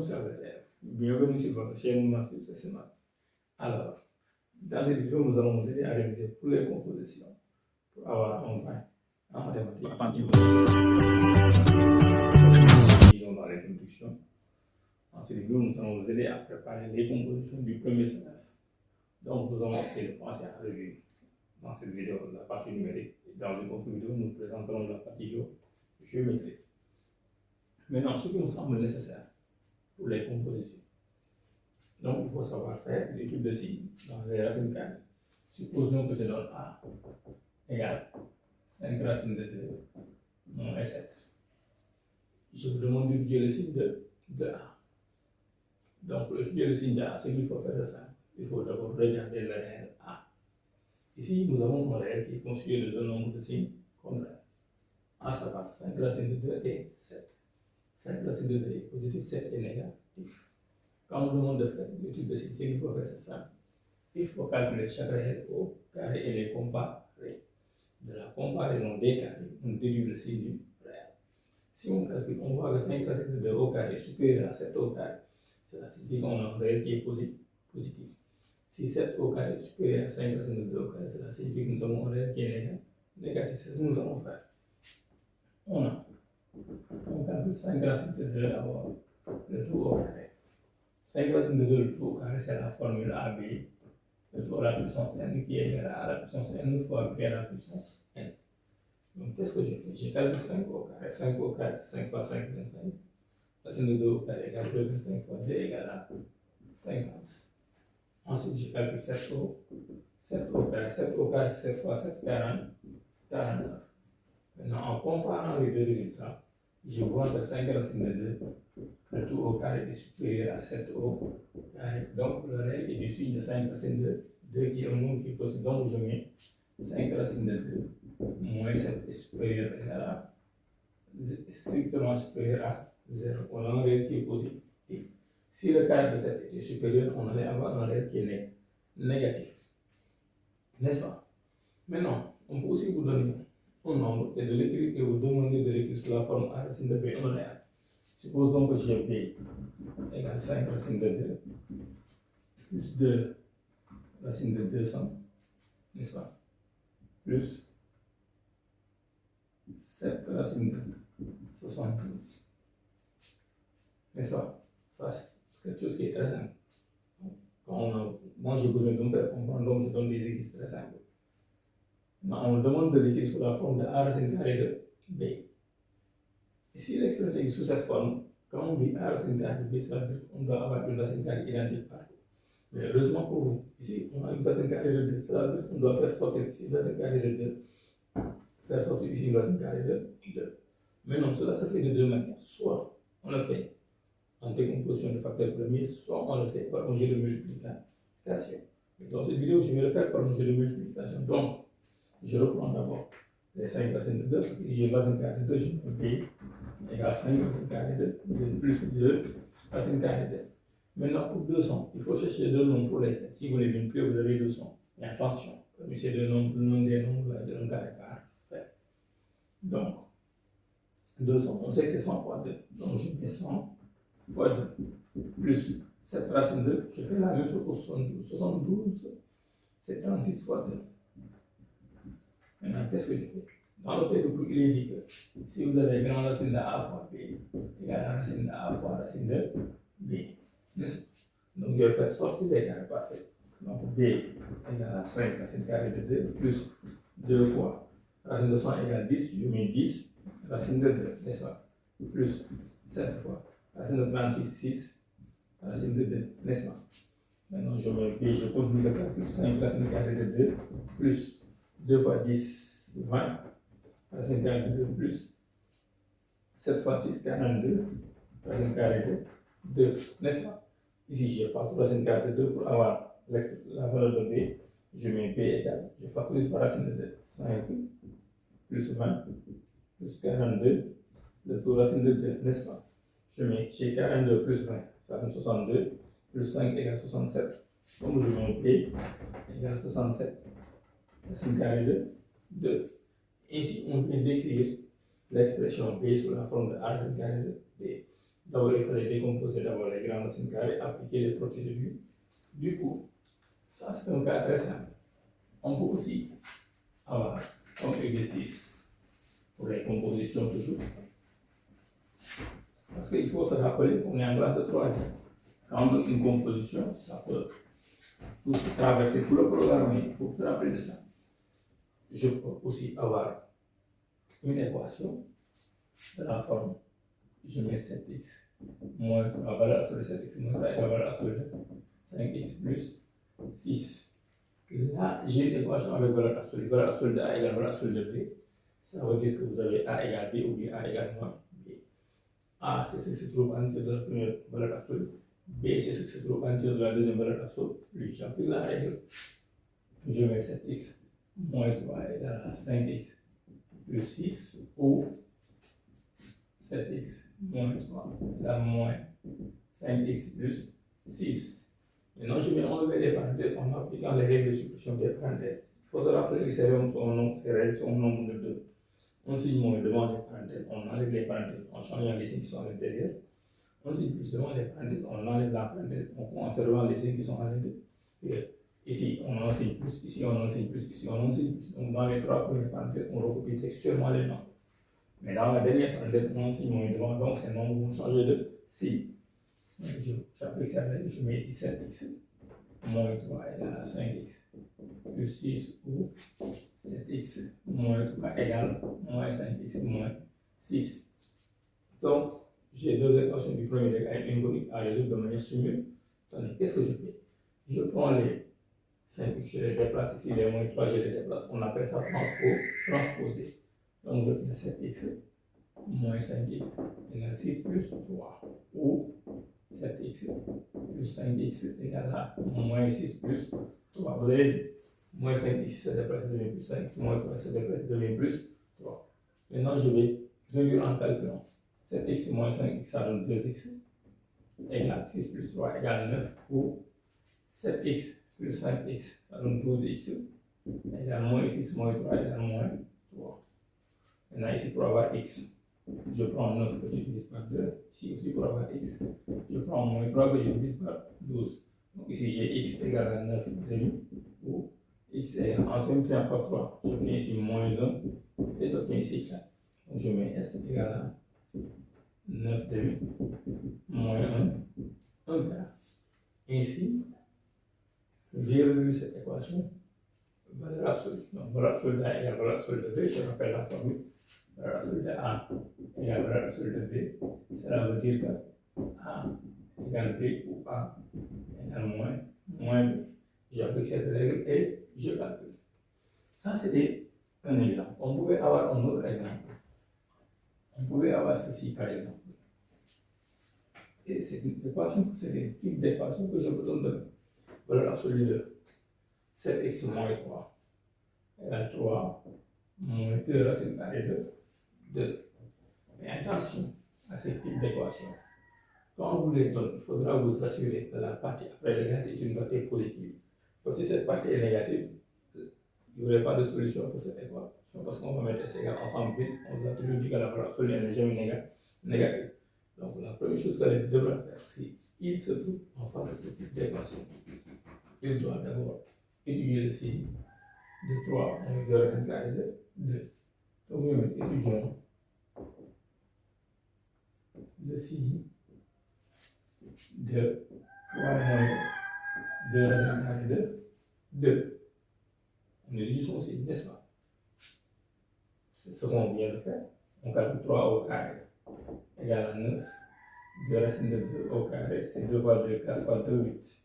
Bonjour chers élèves, bienvenue sur votre chaîne Maths plus Maths. Alors, dans cette vidéo, nous allons vous aider à réaliser toutes les compositions pour avoir un 20 en mathématiques. Disons dans l'introduction. Dans cette vidéo, nous allons vous aider à préparer les compositions du premier semestre. Donc, nous allons essayer de penser à revue dans cette vidéo la partie numérique. Et dans une autre vidéo, nous présenterons la partie géométrique. Maintenant, ce qui nous semble nécessaire pour les compositions. Donc, il faut savoir faire l'étude de signes dans les racines carrées. Supposons que je donne A égale 5 racines de 2 moins 7. Je vous demande d'étudier le signe de A. Donc, pour étudier le signe de A, c'est qu'il faut faire ça. Il faut d'abord regarder le réel A. Ici, nous avons un réel qui est constitué de deux nombres de signes contraires. A, ça va 5 racines de 2 et 7. 5 racines de 2 est positif, 7 est négatif. Quand on nous demande de faire l'étude de signes, il faut faire ça. Il faut calculer chaque réel au carré et les comparer. De la comparaison des carrés, on déduit le signe du réel. Si on calcule, on voit que 5 racines de 2 au carré est supérieur à 7 au carré. Cela signifie qu'on a un réel qui est positif. Si 7 au carré est supérieur à 5 racines de 2 au carré, cela signifie que nous avons un réel qui est négatif. C'est ce que nous allons faire. On calcule 5 racines de 2 d'abord, le tout au carré. 5 racines de 2, le tout au carré, c'est la formule AB, le tout à la puissance n qui est égal à la puissance n fois b à la puissance n. Donc, qu'est-ce que je fais? Je calcule 5 au carré. 5 au carré, 5 fois 5, 25. Racine de 2 au carré égale 2, 25 fois 2 égale à 50. Ensuite, je calcule 7 au carré. 7 au carré, 7 fois 7, 49. Maintenant, en comparant les deux résultats, je vois que 5 racines de 2, le tout au carré est supérieur à 7 au carré. Donc, le réel est du signe de 5 racines de 2 qui est un nombre qui est possible. Donc, je mets 5 racines de 2 moins 7 est supérieur à strictement supérieur à 0. On a un réel qui est positif. Si le carré de 7 est supérieur, on allait avoir un réel qui est négatif. N'est-ce pas? Maintenant, on peut aussi vous donner un nombre et de l'écrire et vous demander de l'écrire sous la forme A racine de B, un réel. Supposons que j'ai B égale 5 racines de 2 plus 2 racines de 200, n'est-ce pas? Plus 7 racines de 72. N'est-ce pas? Ça, c'est quelque chose qui est très simple. Moi, j'ai besoin de me faire comprendre, donc je donne des exercices très simples. Maintenant, on demande de l'écrire sous la forme de A racine carrée de B. Ici, l'expression est sous cette forme. Quand on dit A racine carrée de B, ça veut dire qu'on doit avoir une racine carrée identique partout. Mais heureusement pour vous, ici, on a une racine carrée de 2. Ça veut dire qu'on doit faire sortir ici une racine carrée de 2. Faire sortir ici une racine carrée de 2. Maintenant, cela se fait de deux manières. Soit on le fait en décomposition de facteurs premiers, soit on le fait par un jeu de multiplication. Dans cette vidéo, je vais le faire par un jeu de multiplication. Donc, je reprends d'abord les 5 racines de 2, parce que j'ai racine carrée de 2, je mets B égale 5 racine carrée de 2 plus 2 racine carrée de 2. Maintenant, pour 200, il faut chercher deux nombres pour lesquels, si vous les multipliez, vous avez 200. Mais attention, comme ces deux nombres, le nom des nombres va être un carré parfait. Donc, 200, on sait que c'est 100 fois 2. Donc, je mets 100 fois 2 plus 7 racine de 2. Je fais la même chose pour 72. 72, c'est 36 fois 2. Maintenant, qu'est-ce que je fais? Dans le cas de il est dit que si vous avez grand racine de A fois B égale à racine de A fois racine de B. Donc, je vais faire sortir les carrés parfaits. Donc, B égale à 5 racine carrée de 2 plus 2 fois racine de 100 égale 10. Je mets 10 racine de 2, n'est-ce pas? Plus 7 fois racine de 36, 6 racine de 2, n'est-ce pas? Maintenant, je mets B, je continue le calcul. 5 racine carrée de 2 plus 2 fois 10, 20 racine carrée de 2 plus 7 fois 6, 42 racine carrée de 2, n'est-ce pas? Ici, je pars racine carrée de 2 pour avoir la valeur de B. Je mets B égale, je factorise par racine de 2, 5 plus 20 plus 42, le tout racine de 2, n'est-ce pas? Je mets chez 42 plus 20, ça donne 62, plus 5 égale 67. Donc, je mets B égale 67, racine carrée de 2. Ainsi, on vient d'écrire l'expression B sous la forme de A racine carrée de B. D'abord, il fallait décomposer d'abord racine carrée, appliquer les procédures du cours. Ça, c'est un cas très simple. On peut aussi avoir un exercice pour les compositions toujours. Parce qu'il faut se rappeler qu'on est en classe de troisième. Quand on donne une composition, ça peut traverser tout le programme, mais il faut se rappeler de ça. Je peux aussi avoir une équation de la forme, je mets 7x moins la valeur absolue de 7x moins la valeur absolue de 5x plus 6. Là, j'ai une équation avec valeur absolue de A égale valeur absolue de B. Ça veut dire que vous avez A égale B ou bien A égale moins B. A, c'est ce qui se trouve en entier de la première valeur absolue. B, c'est ce qui se trouve en entier de la deuxième valeur absolue. Puis j'applique la règle. Je mets 7x moins 3 égale à 5x plus 6 ou 7x moins 3 égale moins 5x plus 6. Maintenant, je vais enlever les parenthèses en appliquant les règles de suppression des parenthèses. Il faut se rappeler que ces règles sont un nombre de 2. On signe moins devant les parenthèses, on enlève les parenthèses en changeant les signes qui sont à l'intérieur. On signe plus devant les parenthèses, on enlève la parenthèse en conservant les signes qui sont à l'intérieur. Ici, on en signe plus, ici, on en signe plus, ici, on en signe plus. Donc, dans les 3 premières parenthèses, on recopie textuellement les nombres. Mais dans la dernière parenthèse, on en signe moins devant, donc ces nombres vont changer de signe. J'applique cette règle, je mets ici 7x moins 3 égale à 5x plus 6 ou 7x moins 3 égale moins 5x moins 6. Donc, j'ai deux équations du premier degré et une conique à résoudre de manière simultanée. Qu'est-ce que je fais? Je prends les 5x, je les déplace ici, les moins 3, je les déplace. On appelle ça transposer. Donc, je prends 7x moins 5x égale 6 plus 3 ou 7x plus 5x égale à moins 6 plus 3. Vous avez vu, moins 5 ici, ça déplace devient plus 5, moins 3, ça déplace devient plus 3. Maintenant, je vais réduire en calculant. 7x moins 5x, ça donne 2x égale 6 plus 3 égale 9 ou 7x plus 5x, ça donne 12x égale moins 6 moins 3 égale moins 3. Maintenant, ici, pour avoir x, je prends 9 que j'utilise par 2. Ici aussi, pour avoir x, je prends moins 3 que j'utilise par 12. Donc ici, j'ai x égale à 9 demi ou x égale en simplifiant par 3. Je viens ici moins 1 et j'obtiens ici 4. Donc je mets s égale à 9 demi moins 1 quart. Ainsi, j'ai résolu cette équation valeur absolue. Donc valeur absolue de A égale valeur absolue de B, je rappelle la formule. Valeur absolue de A égale valeur absolue de B, cela veut dire que A égale B ou A égale moins B. J'applique cette règle et je calcule. Ça, c'était un exemple. On pouvait avoir un autre exemple. On pouvait avoir ceci par exemple. Et c'est une équation, c'est des types d'équations que je peux donner. Valeur absolue de 7x moins 3 égale 3 moins 2 racine carrée de 2. Mais attention à ce type d'équation. Quand on vous les donne, il faudra vous assurer que la partie après négative est une partie positive. Parce que si cette partie est négative, il n'y aurait pas de solution pour cette équation. Parce qu'on va mettre ces égal ensemble vite. On vous a toujours dit que la valeur absolue n'est jamais négative. Donc la première chose qu'elle devra faire, si il se trouve en face de ce type d'équation, il doit d'abord étudier le signe de 3 moins 2 racine carrée de 2. Donc nous étudions le signe de 3 moins 2 racine carrée de 2. On étudie son signe, n'est-ce pas? C'est ce qu'on vient de faire. On calcule 3 au carré égale à 9. 2 racine de 2 au carré, c'est 2 fois 2, 4 fois 2, 8.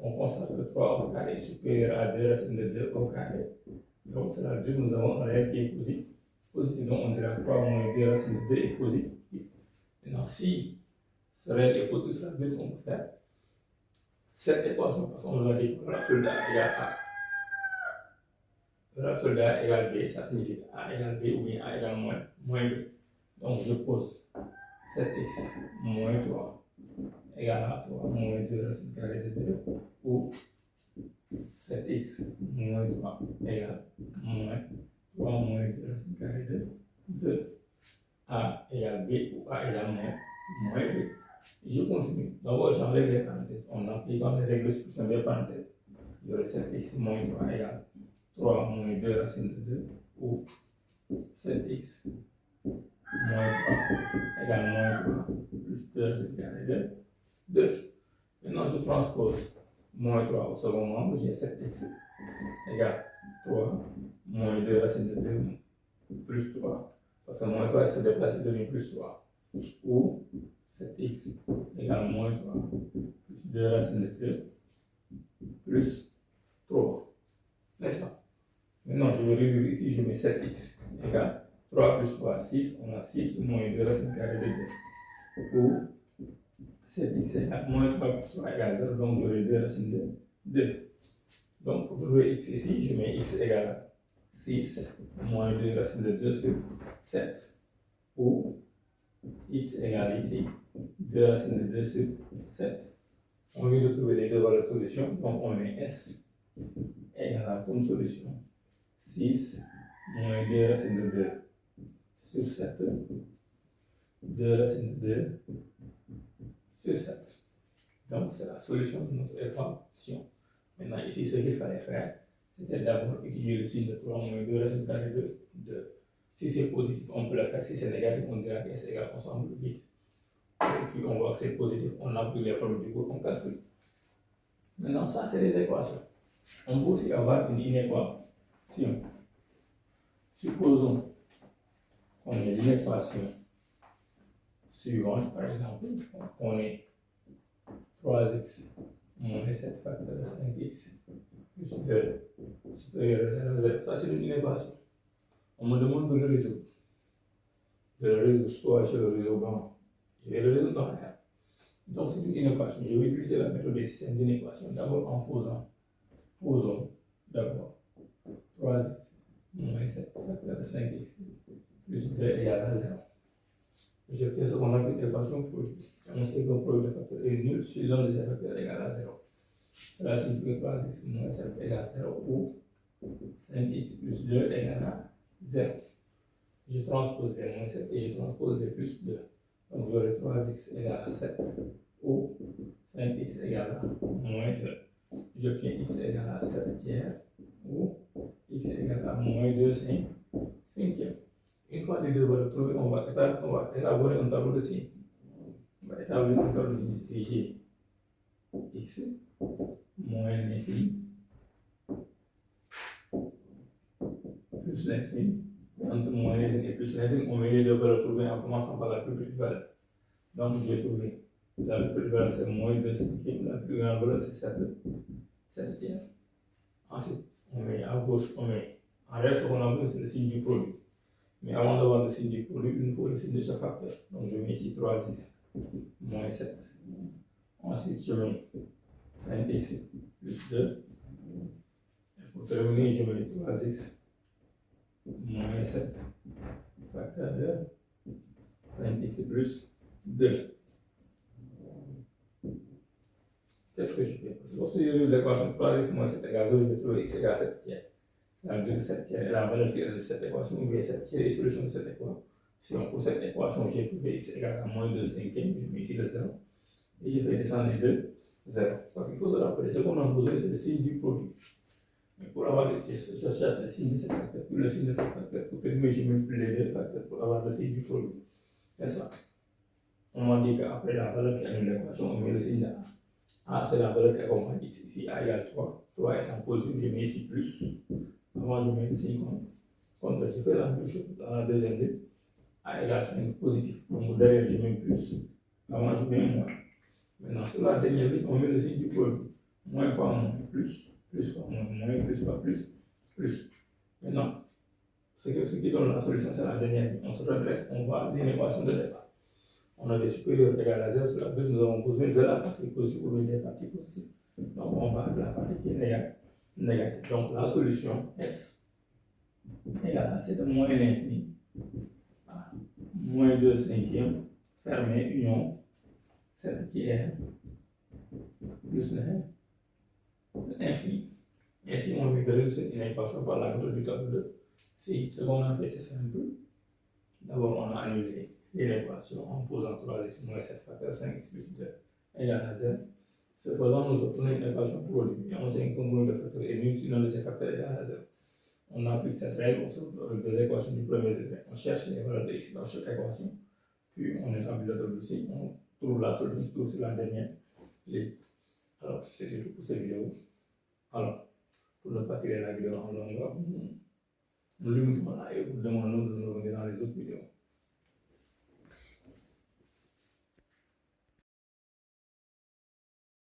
On constate que 3 au carré est supérieur à 2 racine de 2 au carré. Donc, cela veut dire que nous avons un réel qui est positif. Donc, on dira 3 moins 2 racine de 2 est positif. Maintenant, si ce réel est positif, cela veut dire qu'on peut faire cette équation, parce qu'on nous a dit que valeur absolue de A égale A. Valeur absolue de A égale B, ça signifie A égale B ou bien A égale moins B. Donc, je pose 7x moins 3 égale à 3 moins 2 racine carrée de 2 ou 7x moins 3 égale moins 3 moins 2 racine carrée de 2. A égale B ou A égale moins B. Je continue. D'abord, j'enlève les parenthèses. En appliquant les règles de substitution des parenthèses, j'aurai 7x moins 3 égale 3 moins 2 racine de 2 ou 7x moins 3 égale moins 3 plus 2 racine carrée de 2. Maintenant, je transpose moins 3 au second membre, j'ai 7x égale 3 moins 2 racine de 2 plus 3. Parce que moins 3 se déplace et devient plus 3. Ou 7x égale moins 3 plus 2 racine de 2 plus 3. N'est-ce pas? Maintenant, je vais réduire ici, je mets 7x égale 3 plus 3, 6. On a 6 moins 2 racine carrée de 2. Ou 7x égale moins 3 plus 3 égale 0. Donc, j'aurai 2 racines de 2. Donc, pour trouver x ici, je mets x égale 6 moins 2 racine de 2 sur 7. Ou x égale ici 2 racines de 2 sur 7. On vient de trouver les deux valeurs de solution, donc on met S égale comme solution 6 moins 2 racines de 2 sur 7, 2 racines de 2 sur 7. Donc c'est la solution de notre équation. Maintenant ici, ce qu'il fallait faire, c'était d'abord étudier le signe de 3 moins 2 racines carrées de 2. Si c'est positif, on peut le faire. Si c'est négatif, on dira que S égale ensemble vite. Et puis on voit que c'est positif, on applique les formules du cours, on calcule. Maintenant, ça c'est les équations. On peut aussi avoir une inéquation. Supposons qu'on ait l'inéquation suivante, par exemple, on ait 3x moins 7 facteur de 5x plus 2 supérieur à 0. Ça c'est une inéquation. On me demande de le résoudre. De le résoudre, soit je le résous dans, je vais le résoudre dans R. Donc c'est une inéquation. Je vais utiliser la méthode des systèmes d'inéquation. D'abord en posons d'abord 3x moins 7 facteur de 5x plus 2 égale à 0. Je fais ce qu'on appelle l'équation produit. On sait qu'un produit de facteur est nul si l'un de ces facteurs est égal à 0. Cela signifie que 3x moins 7 égale 0 ou 5x plus 2 égale à 0. Je transpose les moins 7 et je transpose les plus 2. Donc j'aurai 3x égale à 7 ou 5x égale à moins 2. J'obtiens x égale à 7 tiers ou x égale à moins 2 cinquièmes. Une fois les deux valeurs trouvées, on va élaborer un tableau de signes. On va établir un tableau de signes. X moins l'infini plus l'infini. Entre moins l'infini et plus l'infini, on met les deux valeurs trouvées en commençant par la plus petite valeur. Donc j'ai trouvé la plus petite valeur c'est moins 2 cinquièmes, la plus grande valeur c'est 7 tiers. Ensuite, on met à gauche, on met en reste ce qu'on a besoin, c'est le signe du produit. Mais avant d'avoir le signe du produit, il nous faut le signe de chaque facteur. Donc je mets ici 3x moins 7. Ensuite, je mets 5x plus 2. Et pour terminer, je mets 3x moins 7 facteur de 5x plus 2. Qu'est-ce que je fais? Parce que lorsque je résoudre l'équation 3x moins 7 égale 2, je vais trouver x égale 7 tiers. C'est-à-dire que 7 tiers est la valeur qui est de cette équation, ou bien 7 tiers est solution de cette équation. Si on pour cette équation, j'ai trouvé x égale à moins 2 cinquièmes, je mets ici le 0. Et je fais descendre les deux 0. Parce qu'il faut se rappeler, ce qu'on a besoin, c'est le signe du produit. Mais pour avoir je cherche le signe de cette facteur, puis le signe de cette facteur, pour terminer, je multiplie les deux facteurs pour avoir le signe du produit. N'est-ce pas? On m'a dit qu'après la valeur qui annule l'équation, on met le signe de A. A, c'est la valeur qui accompagne x. Ici, A égale 3. 3 étant positif, je mets ici plus. Avant, je mets le signe contre. Je fais la même chose dans la deuxième ligne. A égale 5 positif. Donc derrière, je mets plus. Avant, je mets moins. Maintenant, sur la dernière ligne, on met le signe du produit. Moins fois moins, plus fois moins, moins, plus fois plus. Maintenant, ce qui donne la solution, c'est la dernière ligne. On se redresse, on voit l'inéquation de départ. On a des supérieurs égales à 0 sur la gauche, nous avons besoin de la partie positive ou des parties positives. Donc on va de la partie qui est négative. Donc la solution S égale à 7 moins l'infini à moins 2 cinquièmes fermé union 7 tiers plus l'infini. Ainsi on va résoudre cette inéquation par la méthode du tableau de signes. Ce qu'on a fait c'est simple. D'abord on a annulé l'équation en posant 3x moins 7 facteur 5x plus 2 égale à Z. Cependant, nous obtenons une équation produit et on sait qu'on de facteur et nous utilisons de ces facteurs égale à Z. On applique cette règle, on se retrouve avec des équations du premier degré. On cherche les valeurs de x dans chaque équation, puis on établit la solution, on trouve la solution, on trouve sur la dernière ligne. Alors, c'est tout pour cette vidéo. Alors, pour ne pas tirer la vidéo en longueur, nous limitons là et vous demandons de nous revenir dans les autres vidéos.